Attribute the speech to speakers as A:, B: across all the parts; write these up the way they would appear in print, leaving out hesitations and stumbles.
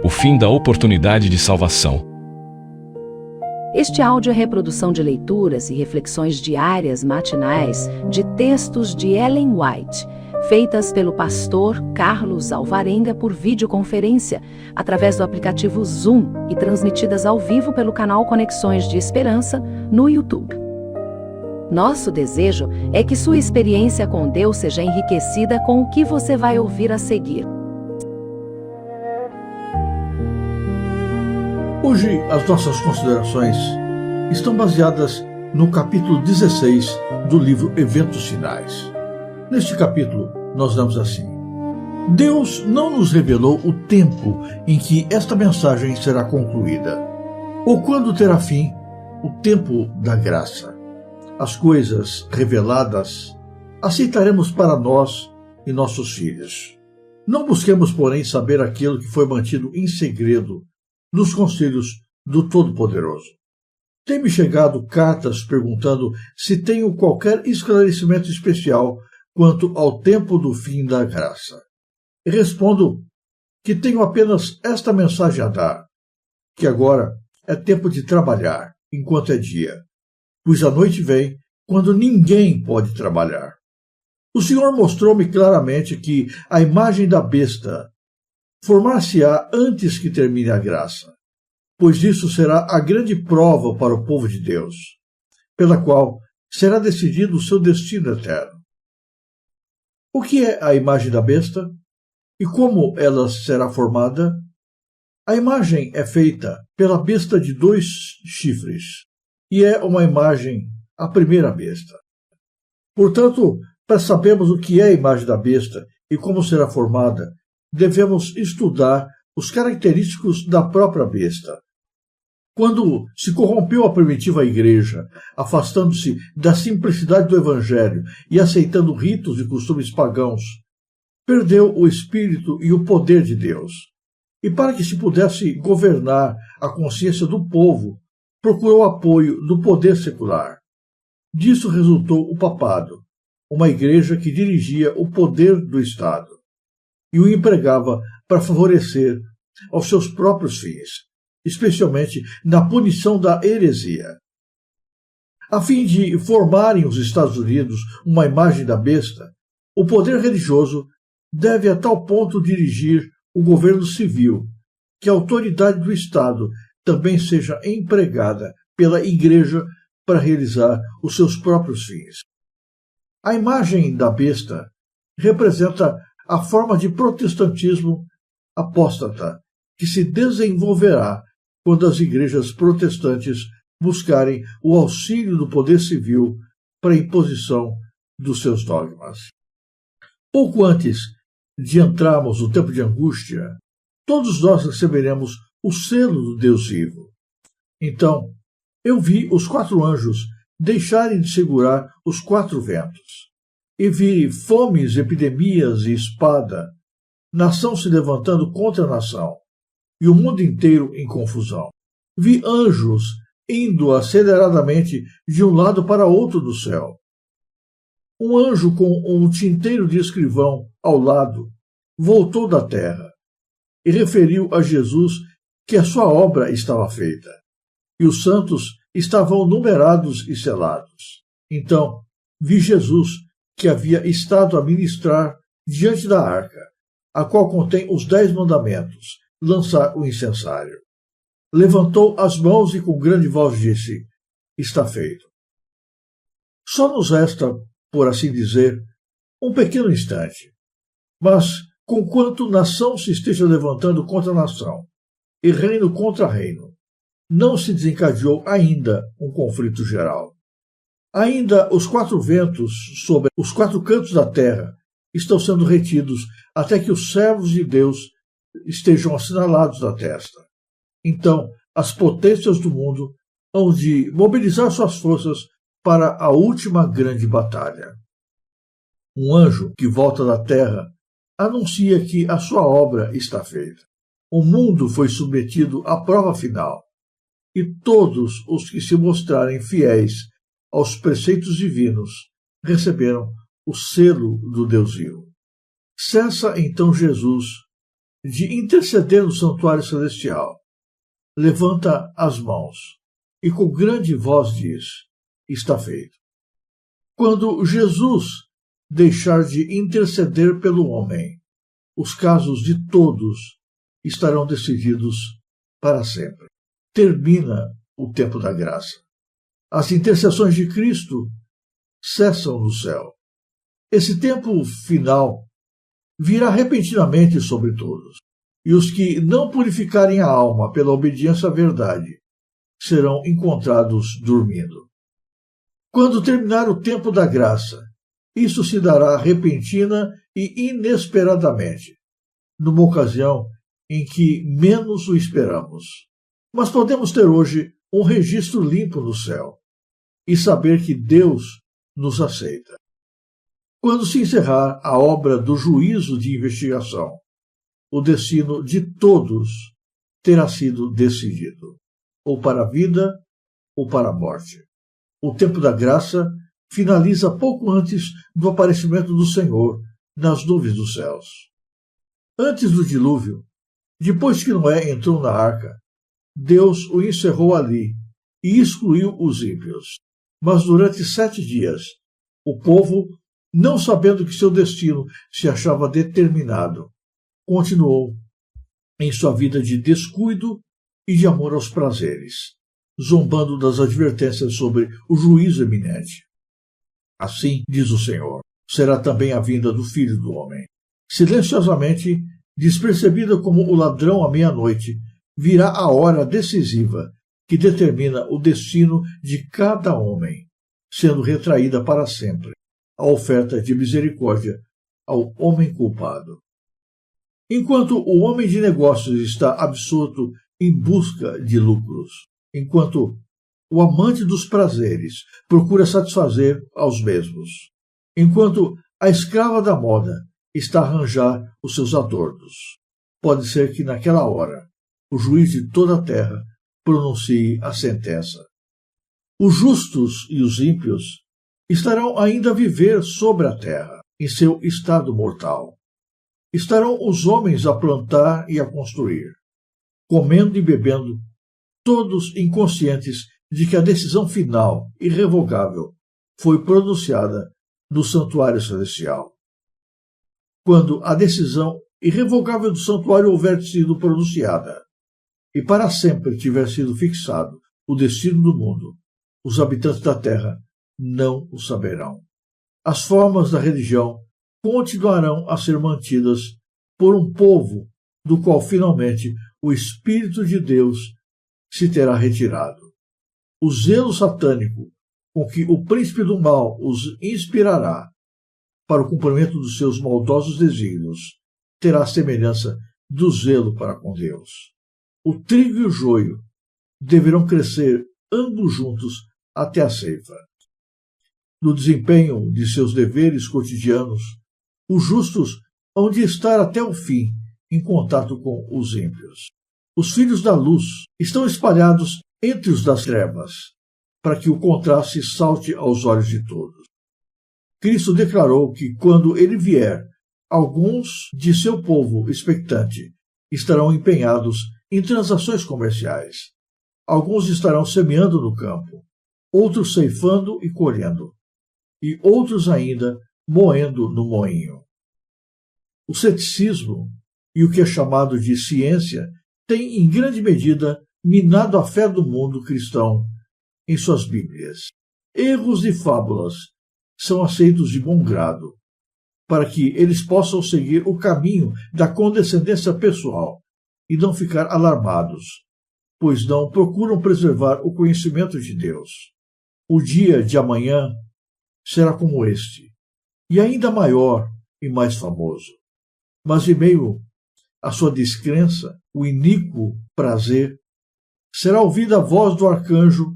A: o fim da oportunidade de salvação.
B: Este áudio é reprodução de leituras e reflexões diárias matinais de textos de Ellen White, feitas pelo pastor Carlos Alvarenga por videoconferência, através do aplicativo Zoom e transmitidas ao vivo pelo canal Conexões de Esperança no YouTube. Nosso desejo é que sua experiência com Deus seja enriquecida com o que você vai ouvir a seguir.
C: Hoje, as nossas considerações estão baseadas no capítulo 16 do livro Eventos Finais. Neste capítulo, nós lemos assim: Deus não nos revelou o tempo em que esta mensagem será concluída, ou quando terá fim o tempo da graça. As coisas reveladas aceitaremos para nós e nossos filhos. Não busquemos, porém, saber aquilo que foi mantido em segredo nos conselhos do Todo-Poderoso. Tem-me chegado cartas perguntando se tenho qualquer esclarecimento especial quanto ao tempo do fim da graça. E respondo que tenho apenas esta mensagem a dar, que agora é tempo de trabalhar enquanto é dia, pois a noite vem quando ninguém pode trabalhar. O Senhor mostrou-me claramente que a imagem da besta formar-se-á antes que termine a graça, pois isso será a grande prova para o povo de Deus, pela qual será decidido o seu destino eterno. O que é a imagem da besta? E como ela será formada? A imagem é feita pela besta de 2 chifres, e é uma imagem, a primeira besta. Portanto, para sabermos o que é a imagem da besta e como será formada, devemos estudar os característicos da própria besta. Quando se corrompeu a primitiva igreja, afastando-se da simplicidade do evangelho e aceitando ritos e costumes pagãos, perdeu o espírito e o poder de Deus. E para que se pudesse governar a consciência do povo, procurou apoio do poder secular. Disso resultou o papado, uma igreja que dirigia o poder do Estado e o empregava para favorecer aos seus próprios fins, especialmente na punição da heresia. A fim de formarem os Estados Unidos uma imagem da besta, o poder religioso deve a tal ponto dirigir o governo civil que a autoridade do Estado também seja empregada pela Igreja para realizar os seus próprios fins. A imagem da besta representa a forma de protestantismo apóstata que se desenvolverá quando as igrejas protestantes buscarem o auxílio do poder civil para a imposição dos seus dogmas. Pouco antes de entrarmos no tempo de angústia, todos nós receberemos o selo do Deus vivo. Então, eu vi os 4 anjos deixarem de segurar os 4 ventos, e vi fomes, epidemias e espada, nação se levantando contra nação, e o mundo inteiro em confusão. Vi anjos indo aceleradamente de um lado para outro do céu. Um anjo com um tinteiro de escrivão ao lado voltou da terra e referiu a Jesus que a sua obra estava feita, e os santos estavam numerados e selados. Então vi Jesus, que havia estado a ministrar diante da arca, a qual contém os 10 mandamentos, lançar o incensário. Levantou as mãos e com grande voz disse: está feito. Só nos resta, por assim dizer, um pequeno instante. Mas, conquanto nação se esteja levantando contra nação, e reino contra reino, não se desencadeou ainda um conflito geral. Ainda os 4 ventos sobre os 4 cantos da terra estão sendo retidos até que os servos de Deus estejam assinalados na testa. Então, as potências do mundo hão de mobilizar suas forças para a última grande batalha. Um anjo que volta da terra anuncia que a sua obra está feita. O mundo foi submetido à prova final, e todos os que se mostrarem fiéis aos preceitos divinos receberam o selo do Deus vivo. Cessa então Jesus de interceder no santuário celestial, levanta as mãos e com grande voz diz: está feito. Quando Jesus deixar de interceder pelo homem, os casos de todos estarão decididos para sempre. Termina o tempo da graça. As intercessões de Cristo cessam no céu. Esse tempo final virá repentinamente sobre todos, e os que não purificarem a alma pela obediência à verdade serão encontrados dormindo. Quando terminar o tempo da graça, isso se dará repentina e inesperadamente, numa ocasião em que menos o esperamos. Mas podemos ter hoje um registro limpo no céu e saber que Deus nos aceita. Quando se encerrar a obra do juízo de investigação, o destino de todos terá sido decidido, ou para a vida ou para a morte. O tempo da graça finaliza pouco antes do aparecimento do Senhor nas nuvens dos céus. Antes do dilúvio, depois que Noé entrou na arca, Deus o encerrou ali e excluiu os ímpios. Mas durante 7 dias, o povo, não sabendo que seu destino se achava determinado, continuou em sua vida de descuido e de amor aos prazeres, zombando das advertências sobre o juízo iminente. Assim, diz o Senhor, será também a vinda do Filho do Homem. Silenciosamente, despercebida como o ladrão à meia-noite, virá a hora decisiva que determina o destino de cada homem, sendo retraída para sempre a oferta de misericórdia ao homem culpado. Enquanto o homem de negócios está absorto em busca de lucros, enquanto o amante dos prazeres procura satisfazer aos mesmos, enquanto a escrava da moda está a arranjar os seus adornos, pode ser que naquela hora o juiz de toda a terra pronuncie a sentença. Os justos e os ímpios estarão ainda a viver sobre a terra, em seu estado mortal. Estarão os homens a plantar e a construir, comendo e bebendo, todos inconscientes de que a decisão final, irrevogável, foi pronunciada no santuário celestial. Quando a decisão irrevogável do santuário houver sido pronunciada, e para sempre tiver sido fixado o destino do mundo, os habitantes da terra não o saberão. As formas da religião continuarão a ser mantidas por um povo do qual finalmente o Espírito de Deus se terá retirado. O zelo satânico com que o príncipe do mal os inspirará para o cumprimento dos seus maldosos desígnios terá a semelhança do zelo para com Deus. O trigo e o joio deverão crescer ambos juntos até a ceifa. No desempenho de seus deveres cotidianos, os justos hão de estar até o fim em contato com os ímpios. Os filhos da luz estão espalhados entre os das trevas, para que o contraste salte aos olhos de todos. Cristo declarou que, quando ele vier, alguns de seu povo expectante estarão empenhados em transações comerciais. Alguns estarão semeando no campo, outros ceifando e colhendo, e outros ainda moendo no moinho. O ceticismo e o que é chamado de ciência têm, em grande medida, minado a fé do mundo cristão em suas Bíblias. Erros e fábulas são aceitos de bom grado, para que eles possam seguir o caminho da condescendência pessoal e não ficar alarmados, pois não procuram preservar o conhecimento de Deus. O dia de amanhã será como este, e ainda maior e mais famoso. Mas em meio à sua descrença, o iníquo prazer, será ouvida a voz do arcanjo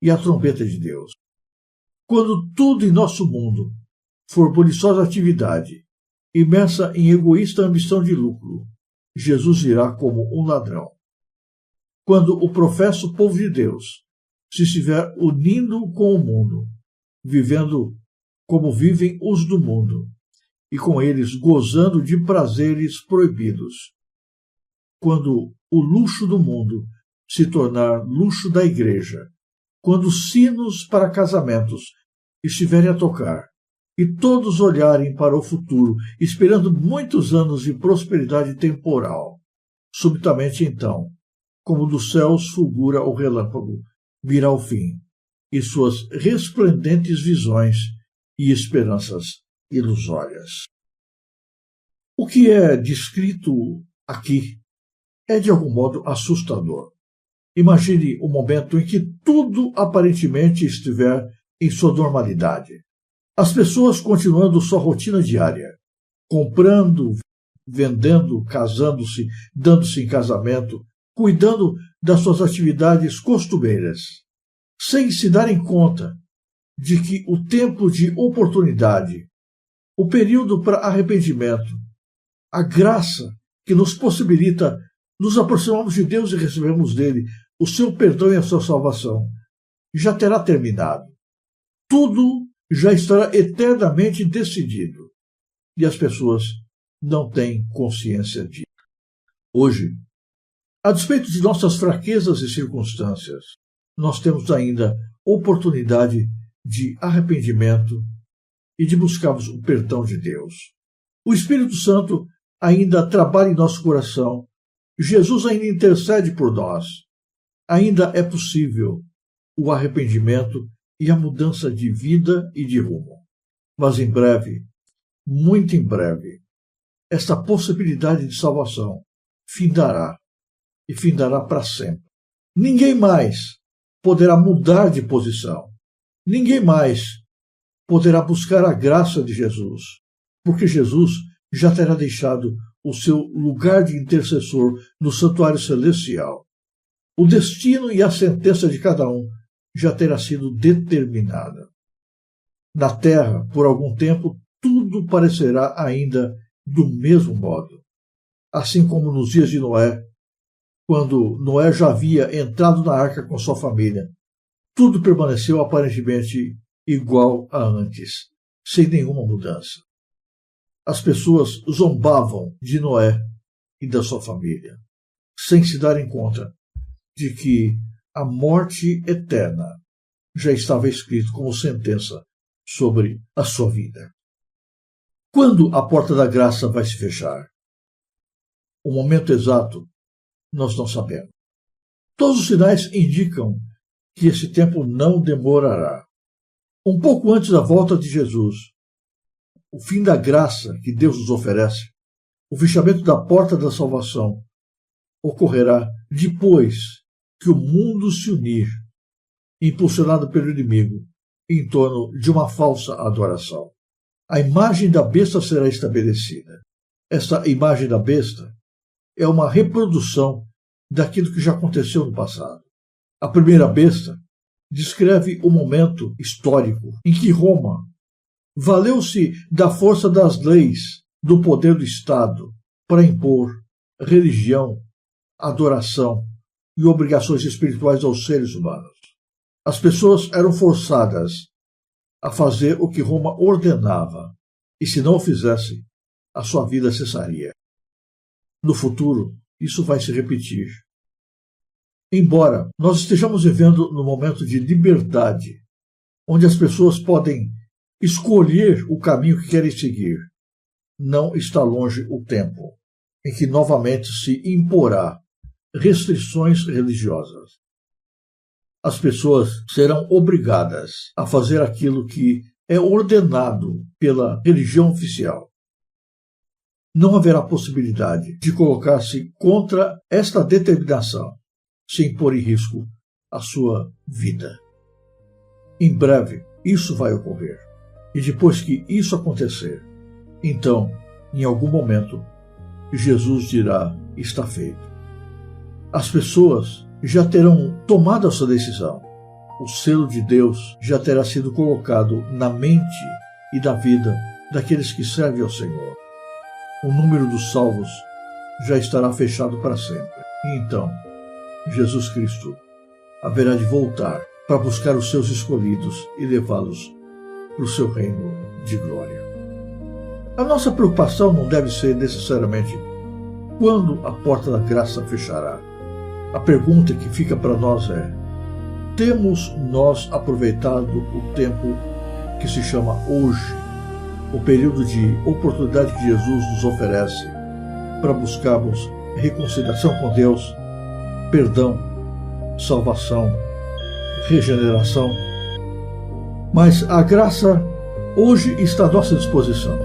C: e a trombeta de Deus. Quando tudo em nosso mundo for buliçosa atividade, imersa em egoísta ambição de lucro, Jesus virá como um ladrão. Quando o professo povo de Deus se estiver unindo com o mundo, vivendo como vivem os do mundo, e com eles gozando de prazeres proibidos, quando o luxo do mundo se tornar luxo da igreja, quando os sinos para casamentos estiverem a tocar e todos olharem para o futuro, esperando muitos anos de prosperidade temporal, subitamente então, como dos céus fulgura o relâmpago, virá o fim, e suas resplendentes visões e esperanças ilusórias. O que é descrito aqui é de algum modo assustador. Imagine o momento em que tudo aparentemente estiver em sua normalidade. As pessoas continuando sua rotina diária, comprando, vendendo, casando-se, dando-se em casamento, cuidando das suas atividades costumeiras, sem se darem conta de que o tempo de oportunidade, o período para arrependimento, a graça que nos possibilita nos aproximarmos de Deus e recebermos dele o seu perdão e a sua salvação, já terá terminado. Tudo já estará eternamente decidido. E as pessoas não têm consciência disso. Hoje, a despeito de nossas fraquezas e circunstâncias, nós temos ainda oportunidade de arrependimento e de buscarmos o perdão de Deus. O Espírito Santo ainda trabalha em nosso coração. Jesus ainda intercede por nós. Ainda é possível o arrependimento e a mudança de vida e de rumo. Mas em breve, muito em breve, esta possibilidade de salvação findará, e findará para sempre. Ninguém mais poderá mudar de posição. Ninguém mais poderá buscar a graça de Jesus, porque Jesus já terá deixado o seu lugar de intercessor no santuário celestial. O destino e a sentença de cada um já terá sido determinada. Na terra, por algum tempo, tudo parecerá ainda do mesmo modo. Assim como nos dias de Noé, quando Noé já havia entrado na arca com sua família, tudo permaneceu aparentemente igual a antes, sem nenhuma mudança. As pessoas zombavam de Noé e da sua família, sem se darem conta de que a morte eterna já estava escrito como sentença sobre a sua vida. Quando a porta da graça vai se fechar? O momento exato nós não sabemos. Todos os sinais indicam que esse tempo não demorará. Um pouco antes da volta de Jesus, o fim da graça que Deus nos oferece, o fechamento da porta da salvação, ocorrerá depois que o mundo se unir, impulsionado pelo inimigo, em torno de uma falsa adoração. A imagem da besta será estabelecida. Esta imagem da besta é uma reprodução daquilo que já aconteceu no passado. A primeira besta descreve o momento histórico em que Roma valeu-se da força das leis, do poder do Estado, para impor religião, adoração e obrigações espirituais aos seres humanos. As pessoas eram forçadas a fazer o que Roma ordenava, e se não o fizesse, a sua vida cessaria. No futuro, isso vai se repetir. Embora nós estejamos vivendo num momento de liberdade, onde as pessoas podem escolher o caminho que querem seguir, não está longe o tempo em que novamente se imporá restrições religiosas. As pessoas serão obrigadas a fazer aquilo que é ordenado pela religião oficial. Não haverá possibilidade de colocar-se contra esta determinação, sem pôr em risco a sua vida. Em breve, isso vai ocorrer. E depois que isso acontecer, então, em algum momento, Jesus dirá: está feito. As pessoas já terão tomado a sua decisão. O selo de Deus já terá sido colocado na mente e na vida daqueles que servem ao Senhor. O número dos salvos já estará fechado para sempre. E então, Jesus Cristo haverá de voltar para buscar os seus escolhidos e levá-los para o seu reino de glória. A nossa preocupação não deve ser necessariamente Quando a porta da graça fechará? A pergunta que fica para nós é: temos nós aproveitado o tempo que se chama hoje, o período de oportunidade que Jesus nos oferece para buscarmos reconciliação com Deus, perdão, salvação, regeneração? Mas a graça hoje está à nossa disposição.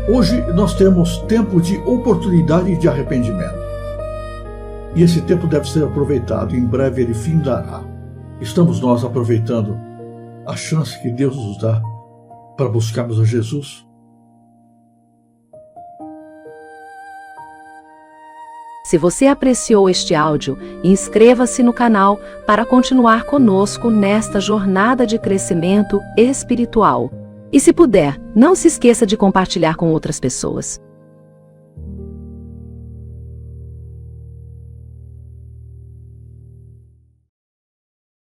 C: Hoje nós temos tempo de oportunidade e de arrependimento. E esse tempo deve ser aproveitado, em breve ele findará. Estamos nós aproveitando a chance que Deus nos dá para buscarmos a Jesus?
B: Se você apreciou este áudio, inscreva-se no canal para continuar conosco nesta jornada de crescimento espiritual. E se puder, não se esqueça de compartilhar com outras pessoas.